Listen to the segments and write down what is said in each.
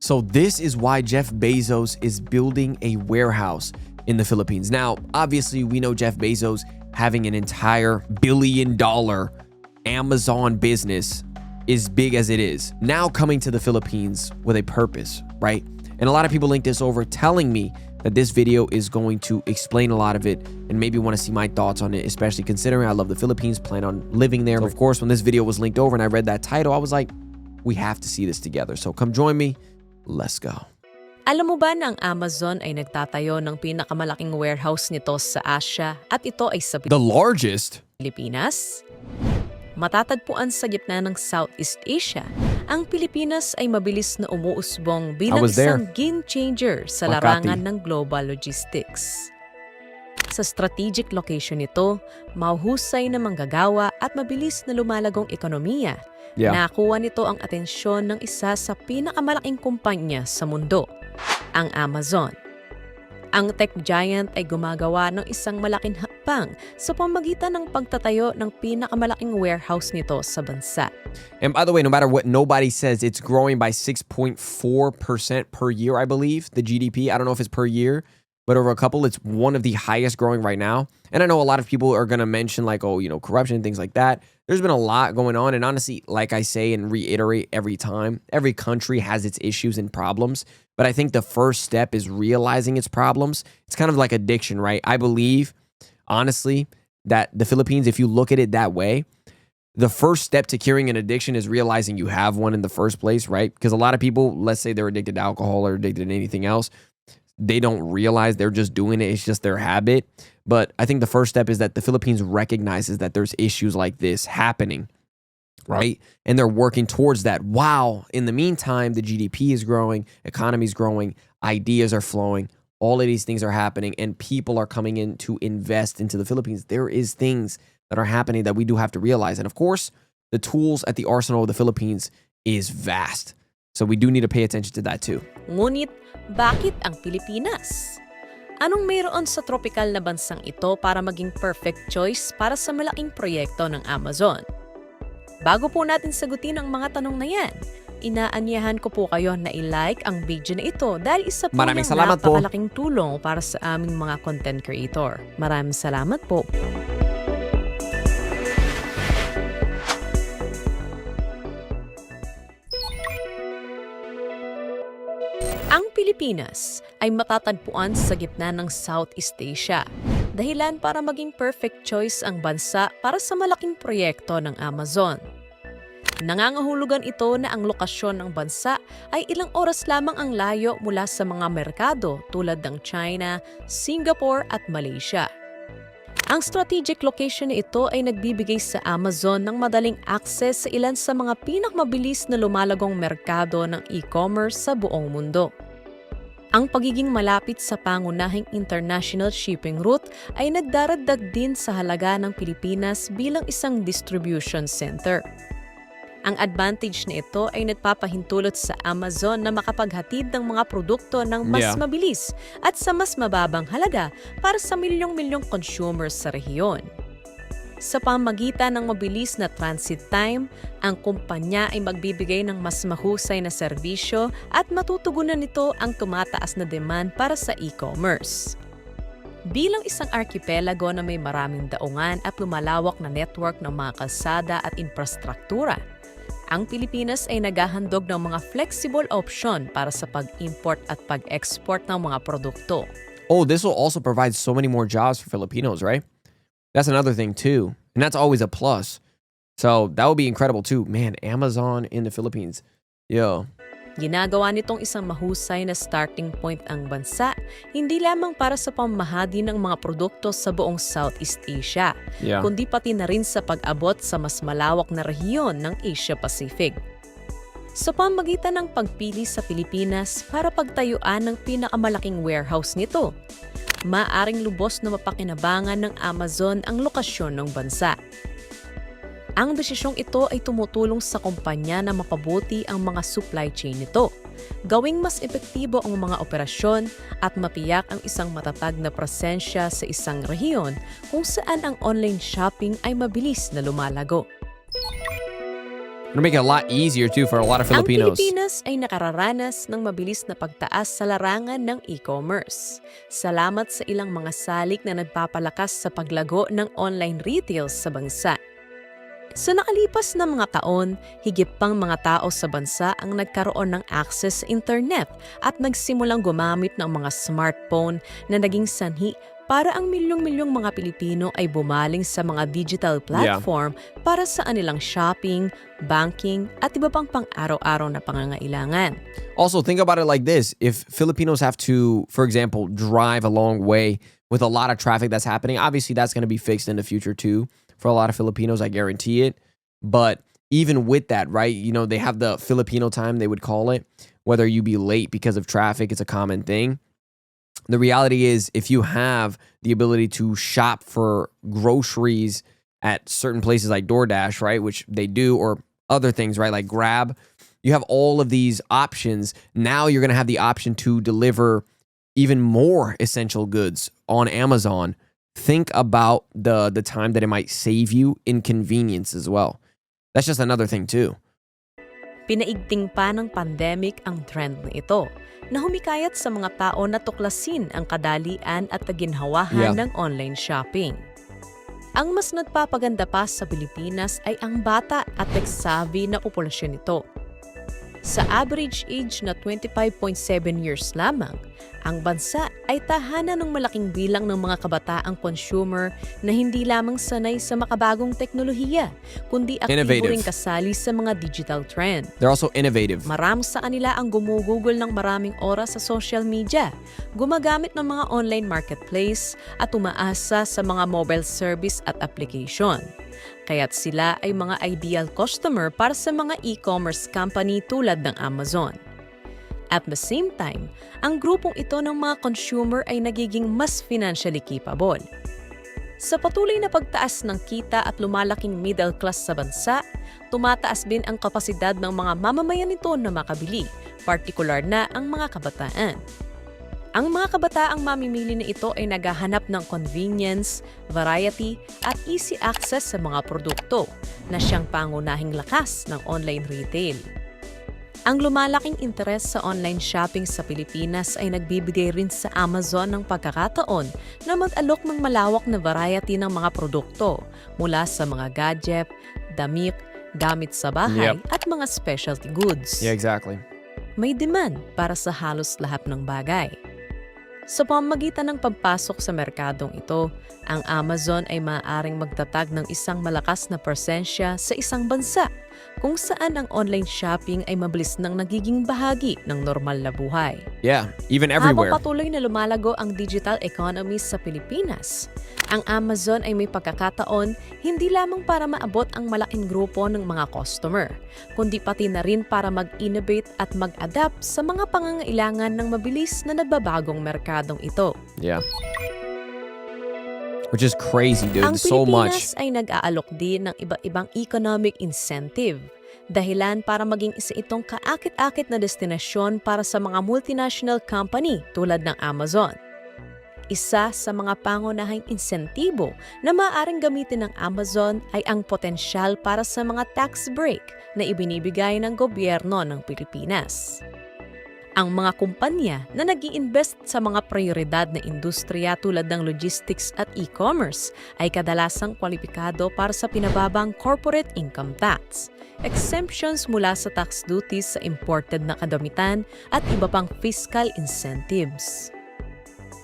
So this is why Jeff Bezos is building a warehouse in the Philippines. Now, obviously, we know Jeff Bezos having an entire billion-dollar Amazon business is big as it is. Now coming to the Philippines with a purpose, right? And a lot of people link this over telling me that this video is going to explain a lot of it and maybe want to see my thoughts on it, especially considering I love the Philippines, plan on living there. So of course, when this video was linked over and I read that title, I was like, we have to see this together. So come join me. Let's go. Alam mo ba na ang Amazon ay nagtatayo ng pinakamalaking warehouse nito sa Asia at ito ay sa The largest? Pilipinas? Matatagpuan sa gitna ng Southeast Asia, ang Pilipinas ay mabilis na umuusbong bilang isang game changer sa larangan ng global logistics. Sa strategic location nito, mahuhusay na manggagawa at mabilis na lumalagong ekonomiya. Nakuha nito ang atensyon ng isa sa pinakamalaking kumpanya sa mundo, ang Amazon. Ang tech giant ay gumagawa ng isang malaking hakbang sa pamamagitan ng pagtatayo ng pinakamalaking warehouse nito sa bansa. And by the way, no matter what nobody says, it's growing by 6.4% per year, I believe, the GDP. I don't know if it's per year, but over a couple, it's one of the highest growing right now. And I know a lot of people are going to mention like, oh, you know, corruption and things like that. There's been a lot going on. And honestly, like I say and reiterate every time, every country has its issues and problems. But I think the first step is realizing its problems. It's kind of like addiction, right? I believe, honestly, that the Philippines, if you look at it that way, the first step to curing an addiction is realizing you have one in the first place, right? Because a lot of people, let's say they're addicted to alcohol or addicted to anything else, they don't realize they're just doing it. It's just their habit. But I think the first step is that the Philippines recognizes that there's issues like this happening, right? And they're working towards that. Wow. In the meantime, the GDP is growing, economy is growing, ideas are flowing, all of these things are happening, and people are coming in to invest into the Philippines. There is things that are happening that we do have to realize. And of course, the tools at the arsenal of the Philippines is vast. So we do need to pay attention to that too. Ngunit, bakit ang Pilipinas? Anong mayroon sa tropical na bansang ito para maging perfect choice para sa malaking proyekto ng Amazon? Bago po natin sagutin ang mga tanong na yan, inaanyahan ko po kayo na i-like ang video na ito dahil isa po yung napakalaking tulong para sa aming mga content creator. Maraming salamat po. Ang Pilipinas ay matatagpuan sa gitna ng Southeast Asia, dahilan para maging perfect choice ang bansa para sa malaking proyekto ng Amazon. Nangangahulugan ito na ang lokasyon ng bansa ay ilang oras lamang ang layo mula sa mga merkado tulad ng China, Singapore at Malaysia. Ang strategic location na ito ay nagbibigay sa Amazon ng madaling access sa ilan sa mga pinakamabilis na lumalagong merkado ng e-commerce sa buong mundo. Ang pagiging malapit sa pangunahing international shipping route ay nagdaragdag din sa halaga ng Pilipinas bilang isang distribution center. Ang advantage na ito ay nagpapahintulot sa Amazon na makapaghatid ng mga produkto ng mas mabilis at sa mas mababang halaga para sa milyong-milyong consumers sa rehiyon. Sa pamamagitan ng mabilis na transit time, ang kumpanya ay magbibigay ng mas mahusay na serbisyo at matutugunan nito ang tumataas na demand para sa e-commerce. Bilang isang arkipelago na may maraming daungan at lumalawak na network ng mga kalsada at infrastruktura, ang Pilipinas ay naghahandog ng mga flexible option para sa pag-import at pag-export ng mga produkto. Oh, this will also provide so many more jobs for Filipinos, right? That's another thing too. And that's always a plus. So that would be incredible too. Man, Amazon in the Philippines. Yo. Ginagawa nitong isang mahusay na starting point ang bansa, hindi lamang para sa pamahagi ng mga produkto sa buong Southeast Asia, kundi pati na rin sa pag-abot sa mas malawak na rehiyon ng Asia-Pacific. Sa pamamagitan ng pagpili sa Pilipinas para pagtayuan ng pinakamalaking warehouse nito, maaaring lubos na mapakinabangan ng Amazon ang lokasyon ng bansa. Ang desisyong ito ay tumutulong sa kumpanya na mapabuti ang mga supply chain nito, gawing mas epektibo ang mga operasyon at matiyak ang isang matatag na presensya sa isang rehiyon kung saan ang online shopping ay mabilis na lumalago. It'll make it a lot easier too for a lot of Ang Filipinos. Pilipinas ay nakararanas ng mabilis na pagtaas sa larangan ng e-commerce. Salamat sa ilang mga salik na nagpapalakas sa paglago ng online retail sa bansa. Sa nakalipas na mga taon, higit pang mga tao sa bansa ang nagkaroon ng access sa internet at nagsimulang gumamit ng mga smartphone na naging sanhi para ang milyong-milyong mga Pilipino ay bumaling sa mga digital platform para sa kanilang shopping, banking at iba pang pang-araw-araw na pangangailangan. Also, think about it like this. If Filipinos have to, for example, drive a long way with a lot of traffic that's happening, obviously that's going to be fixed in the future too. For a lot of Filipinos, I guarantee it. But even with that, right, they have the Filipino time, they would call it, whether you be late because of traffic, it's a common thing. The reality is, if you have the ability to shop for groceries at certain places like DoorDash, right, which they do, or other things, right, like Grab, you have all of these options. Now you're going to have the option to deliver even more essential goods on Amazon. Think about the time that it might save you in convenience as well. That's just another thing too. Pinaigting pa ng pandemic ang trend na ito, na humikayat sa mga tao na tuklasin ang kadalian at kaginhawahan ng online shopping. Ang mas nagpapaganda pa sa Pilipinas ay ang bata at tech-savvy na populasyon nito. Sa average age na 25.7 years lamang, ang bansa ay tahanan ng malaking bilang ng mga kabataang consumer na hindi lamang sanay sa makabagong teknolohiya, kundi aktibo ring kasali sa mga digital trend. They're also innovative. Marami sa kanila ang gumugugol ng maraming oras sa social media, gumagamit ng mga online marketplace at umaasa sa mga mobile service at application. Kaya't sila ay mga ideal customer para sa mga e-commerce company tulad ng Amazon. At the same time, ang grupong ito ng mga consumer ay nagiging mas financially capable. Sa patuloy na pagtaas ng kita at lumalaking middle class sa bansa, tumataas din ang kapasidad ng mga mamamayan nito na makabili, partikular na ang mga kabataan. Ang mga kabataang mamimili na ito ay naghahanap ng convenience, variety at easy access sa mga produkto na siyang pangunahing lakas ng online retail. Ang lumalaking interes sa online shopping sa Pilipinas ay nagbibigay rin sa Amazon ng pagkakataon na mag-alok ng malawak na variety ng mga produkto mula sa mga gadget, damit, gamit sa bahay at mga specialty goods. Yeah, exactly. May demand para sa halos lahat ng bagay. Sa pamamagitan ng pagpasok sa merkadong ito, ang Amazon ay maaaring magtatag ng isang malakas na presensya sa isang bansa kung saan ang online shopping ay mabilis nang nagiging bahagi ng normal na buhay. Yeah, even everywhere. Habang patuloy na lumalago ang digital economy sa Pilipinas, ang Amazon ay may pagkakataon hindi lamang para maabot ang malaking grupo ng mga customer, kundi pati na rin para mag-innovate at mag-adapt sa mga pangangailangan ng mabilis na nagbabagong merkadong ito. Yeah. Which is crazy, dude. Ang So Pilipinas much. ay nag-aalok din ng iba-ibang economic incentive, dahilan para maging isa itong kaakit-akit na destinasyon para sa mga multinational company tulad ng Amazon. Isa sa mga pangunahing insentibo na maaaring gamitin ng Amazon ay ang potensyal para sa mga tax break na ibinibigay ng gobyerno ng Pilipinas. Ang mga kumpanya na nag-i-invest sa mga prioridad na industriya tulad ng logistics at e-commerce ay kadalasang kwalipikado para sa pinababang corporate income tax, exemptions mula sa tax duties sa imported na kadamitan at iba pang fiscal incentives.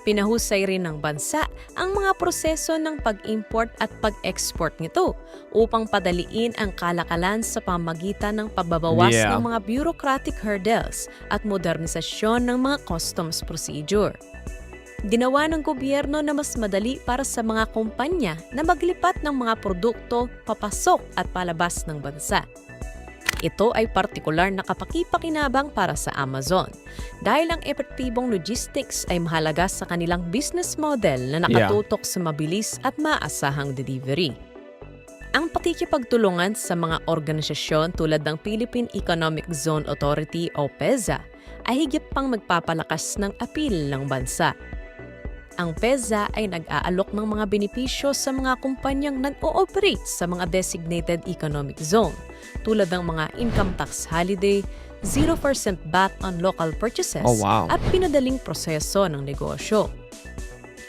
Pinahusay rin ng bansa ang mga proseso ng pag-import at pag-export nito upang padaliin ang kalakalan sa pamagitan ng pagbabawas ng mga bureaucratic hurdles at modernisasyon ng mga customs procedure. Ginawa ng gobyerno na mas madali para sa mga kumpanya na maglipat ng mga produkto papasok at palabas ng bansa. Ito ay partikular na kapakipakinabang para sa Amazon dahil ang epektibong logistics ay mahalaga sa kanilang business model na nakatutok sa mabilis at maasahang delivery. Ang pakikipagtulungan sa mga organisasyon tulad ng Philippine Economic Zone Authority o PEZA ay higit pang magpapalakas ng apil ng bansa. Ang PEZA ay nag-aalok ng mga benepisyo sa mga kumpanyang nag-ooperate sa mga designated economic zone tulad ng mga income tax holiday, 0% VAT on local purchases Oh, wow. at pinadaling proseso ng negosyo.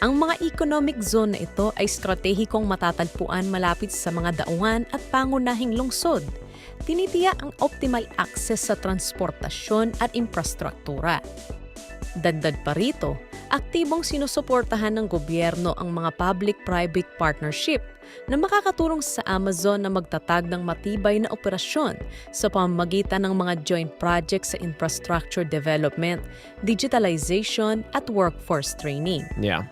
Ang mga economic zone na ito ay stratehikong matatagpuan malapit sa mga daungan at pangunahing lungsod. Tinitiyak ang optimal access sa transportasyon at infrastruktura. Dagdag pa rito, aktibong sinusuportahan ng gobyerno ang mga public-private partnership na makakatulong sa Amazon na magtatag ng matibay na operasyon sa pamamagitan ng mga joint projects sa infrastructure development, digitalization at workforce training. Yeah.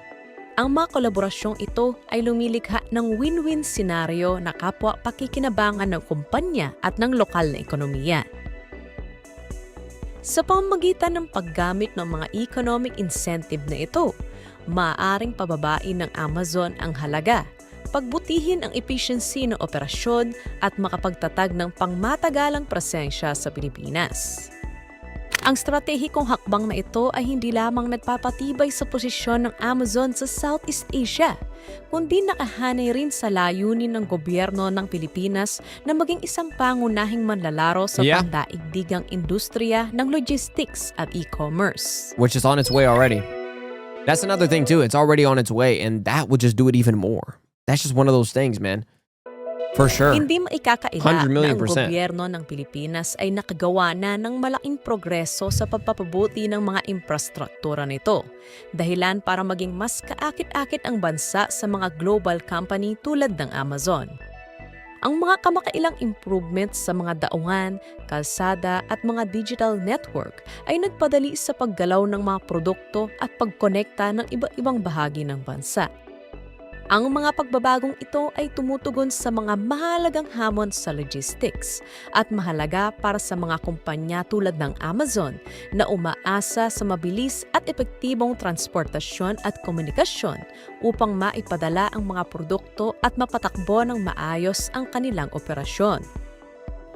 Ang mga kolaborasyong ito ay lumilikha ng win-win senaryo na kapwa pakikinabangan ng kumpanya at ng lokal na ekonomiya. Sa pamamagitan ng paggamit ng mga economic incentive na ito, maaaring pababain ng Amazon ang halaga, pagbutihin ang efficiency ng operasyon at makapagtatag ng pangmatagalang presensya sa Pilipinas. Ang stratehikong hakbang na ito ay hindi lamang nagpapatibay sa posisyon ng Amazon sa Southeast Asia, kundi nakahanay rin sa layunin ng gobyerno ng Pilipinas na maging isang pangunahing manlalaro sa Yeah. pandaigdigang industriya ng logistics at e-commerce. Which is on its way already. That's another thing too. It's already on its way, and that would just do it even more. That's just one of those things, man. For sure. Hindi maikakaila 100 na million ang percent. gobyerno ng Pilipinas ay nakagawa na ng malaking progreso sa pagpapabuti ng mga infrastruktura nito, dahilan para maging mas kaakit-akit ang bansa sa mga global company tulad ng Amazon. Ang mga kamakailang improvements sa mga daungan, kalsada at mga digital network ay nagpadali sa paggalaw ng mga produkto at pagkonekta ng iba-ibang bahagi ng bansa. Ang mga pagbabagong ito ay tumutugon sa mga mahalagang hamon sa logistics at mahalaga para sa mga kumpanya tulad ng Amazon na umaasa sa mabilis at epektibong transportasyon at komunikasyon upang maipadala ang mga produkto at mapatakbo ng maayos ang kanilang operasyon.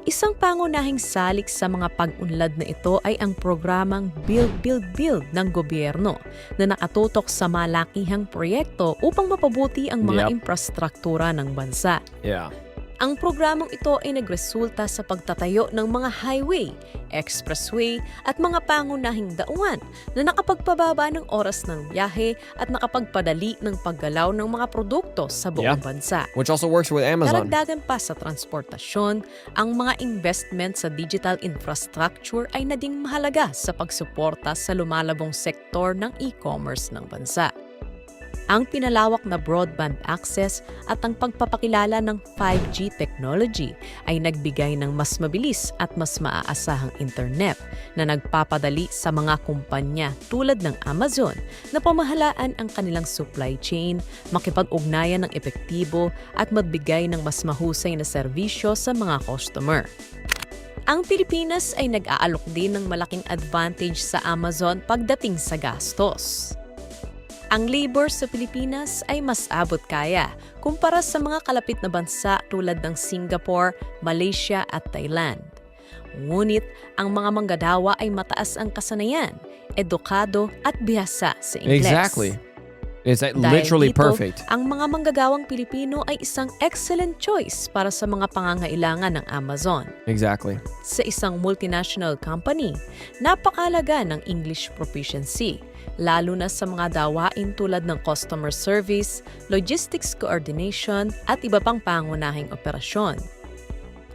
Isang pangunahing salik sa mga pag-unlad na ito ay ang programang Build, Build, Build ng gobyerno na nakatutok sa malakihang proyekto upang mapabuti ang mga Yep. infrastruktura ng bansa. Yeah. Ang programang ito ay nagresulta sa pagtatayo ng mga highway, expressway at mga pangunahing daungan na nakapagpababa ng oras ng biyahe at nakapagpadali ng paggalaw ng mga produkto sa buong Yeah. bansa. Which also works with Amazon. Karagdagan pa sa transportasyon, ang mga investment sa digital infrastructure ay naging mahalaga sa pagsuporta sa lumalabong sektor ng e-commerce ng bansa. Ang pinalawak na broadband access at ang pagpapakilala ng 5G technology ay nagbigay ng mas mabilis at mas maaasahang internet na nagpapadali sa mga kumpanya tulad ng Amazon na pamahalaan ang kanilang supply chain, makipag-ugnayan ng epektibo at magbigay ng mas mahusay na serbisyo sa mga customer. Ang Pilipinas ay nag-aalok din ng malaking advantage sa Amazon pagdating sa gastos. Ang labor sa Pilipinas ay mas abot kaya kumpara sa mga kalapit na bansa tulad ng Singapore, Malaysia at Thailand. Ngunit ang mga manggagawa ay mataas ang kasanayan, edukado at bihasa sa Ingles. Exactly. It's Dahil literally dito, perfect. ang mga manggagawang Pilipino ay isang excellent choice para sa mga pangangailangan ng Amazon. Exactly. Sa isang multinational company, napakalaga ng English proficiency, lalo na sa mga dawain tulad ng customer service, logistics coordination at iba pang pangunahing operasyon.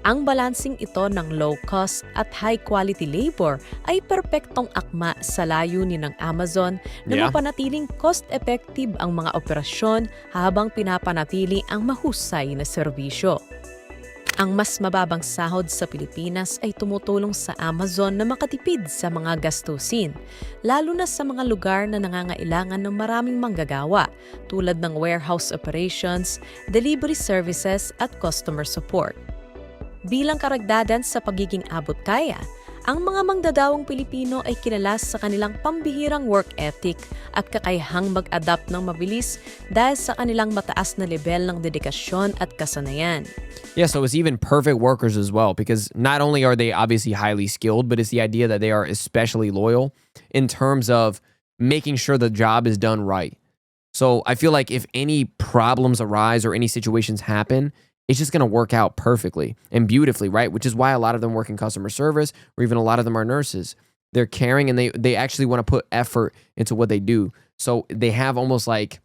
Ang balancing ito ng low-cost at high-quality labor ay perpektong akma sa layunin ng Amazon na Yeah. mapanatiling cost-effective ang mga operasyon habang pinapanatili ang mahusay na serbisyo. Ang mas mababang sahod sa Pilipinas ay tumutulong sa Amazon na makatipid sa mga gastusin, lalo na sa mga lugar na nangangailangan ng maraming manggagawa tulad ng warehouse operations, delivery services at customer support. Bilang karagdagan sa pagiging abot kaya, ang mga manggagawang Pilipino ay kilala sa kanilang pambihirang work ethic at kakayahang mag-adapt ng mabilis dahil sa kanilang mataas na level ng dedikasyon at kasanayan. Yeah, so it's even perfect workers as well because not only are they obviously highly skilled, but it's the idea that they are especially loyal in terms of making sure the job is done right. So I feel like if any problems arise or any situations happen, it's just going to work out perfectly and beautifully, right? Which is why a lot of them work in customer service, or even a lot of them are nurses. They're caring and they actually want to put effort into what they do. So they have almost like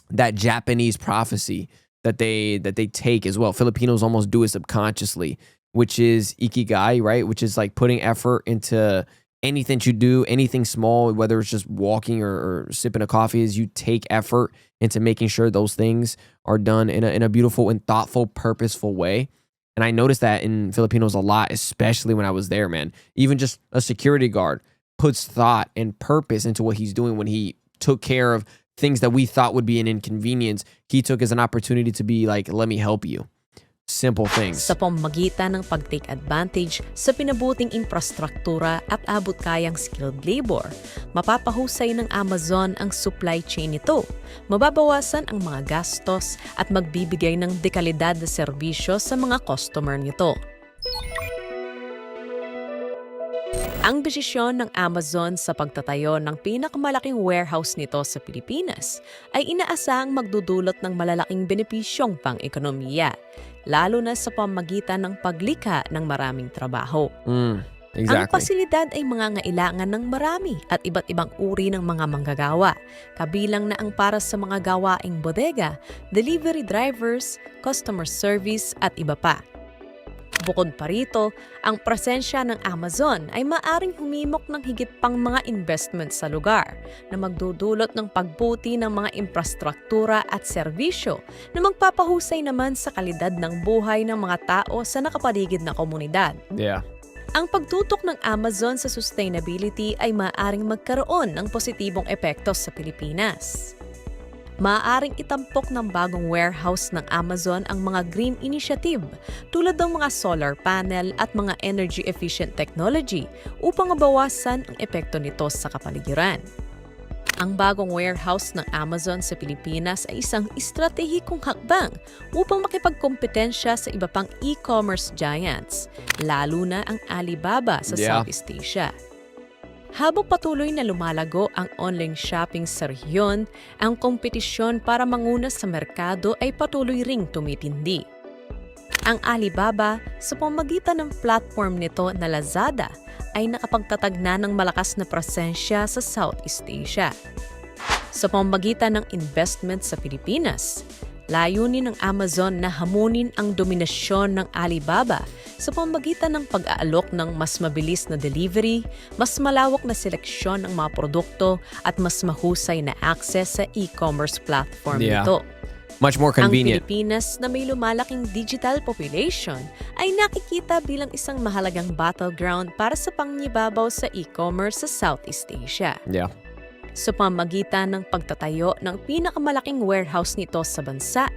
that Japanese prophecy that they take as well. Filipinos almost do it subconsciously, which is ikigai, right? Which is like putting effort into anything you do, anything small, whether it's just walking or sipping a coffee, is you take effort into making sure those things are done in a beautiful and thoughtful, purposeful way. And I noticed that in Filipinos a lot, especially when I was there, man. Even just a security guard puts thought and purpose into what he's doing when he took care of things that we thought would be an inconvenience. He took as an opportunity to be like, let me help you. Simple things. Sa pamamagitan ng pag-take advantage sa pinabuting infrastruktura at abot kayang skilled labor, mapapahusay ng Amazon ang supply chain nito, mababawasan ang mga gastos at magbibigay ng dekalidad na serbisyo sa mga customer nito. Ang desisyon ng Amazon sa pagtatayo ng pinakamalaking warehouse nito sa Pilipinas ay inaasahang magdudulot ng malalaking benepisyong pang-ekonomiya, lalo na sa pamamagitan ng paglikha ng maraming trabaho. Exactly. Ang pasilidad ay mangangailangan ng marami at iba't ibang uri ng mga manggagawa, kabilang na ang para sa mga gawaing bodega, delivery drivers, customer service at iba pa. Bukod pa rito, ang presensya ng Amazon ay maaring humimok ng higit pang mga investment sa lugar na magdudulot ng pagbuti ng mga infrastruktura at serbisyo na magpapahusay naman sa kalidad ng buhay ng mga tao sa nakapaligid na komunidad. Yeah. Ang pagtutok ng Amazon sa sustainability ay maaaring magkaroon ng positibong epekto sa Pilipinas. Maaaring itampok ng bagong warehouse ng Amazon ang mga green initiative tulad ng mga solar panel at mga energy-efficient technology upang mabawasan ang epekto nito sa kapaligiran. Ang bagong warehouse ng Amazon sa Pilipinas ay isang estratehikong hakbang upang makipagkompetensya sa iba pang e-commerce giants, lalo na ang Alibaba sa Southeast Asia. Habang patuloy na lumalago ang online shopping sa rehiyon, ang kompetisyon para manguna sa merkado ay patuloy ring tumitindi. Ang Alibaba, sa pamamagitan ng platform nito na Lazada, ay nakapagtatag na ng malakas na presensya sa Southeast Asia. Sa pamamagitan ng investment sa Pilipinas, layunin ng Amazon na hamunin ang dominasyon ng Alibaba sa pamamagitan ng pag-aalok ng mas mabilis na delivery, mas malawak na seleksyon ng mga produkto at mas mahusay na access sa e-commerce platform nito. Much more convenient. Ang Pilipinas na may lumalaking digital population ay nakikita bilang isang mahalagang battleground para sa pangingibabaw sa e-commerce sa Southeast Asia. Yeah. Sa pamamagitan ng pagtatayo ng pinakamalaking warehouse nito sa bansa,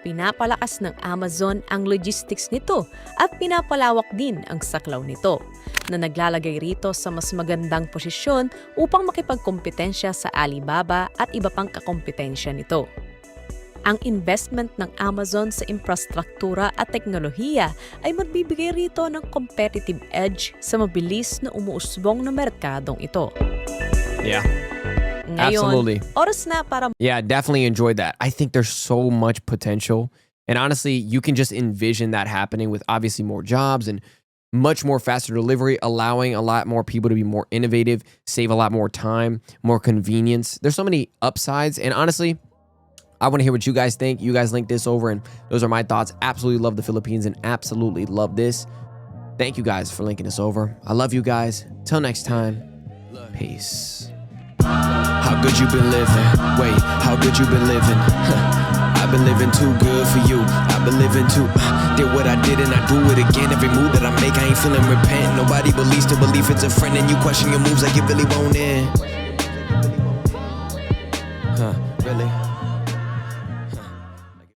pinapalakas ng Amazon ang logistics nito at pinapalawak din ang saklaw nito, na naglalagay rito sa mas magandang posisyon upang makipagkompetensya sa Alibaba at iba pang kakompetensya nito. Ang investment ng Amazon sa infrastruktura at teknolohiya ay magbibigay rito ng competitive edge sa mabilis na umuusbong na merkadong ito. Yeah. Ngayon, absolutely. Oras na para... Yeah, definitely enjoyed that. I think there's so much potential. And honestly, you can just envision that happening with obviously more jobs and much more faster delivery, allowing a lot more people to be more innovative, save a lot more time, more convenience. There's so many upsides. And honestly, I want to hear what you guys think. You guys link this over, and those are my thoughts. Absolutely love the Philippines and absolutely love this. Thank you guys for linking this over. I love you guys. Till next time, peace. How good you been living? Wait, how good you been living? I've been living too good for you. I've been living too. Did what I did and I do it again. Every move that I make, I ain't feeling repent. Nobody believes to believe it's a friend, and you question your moves like you really won't end.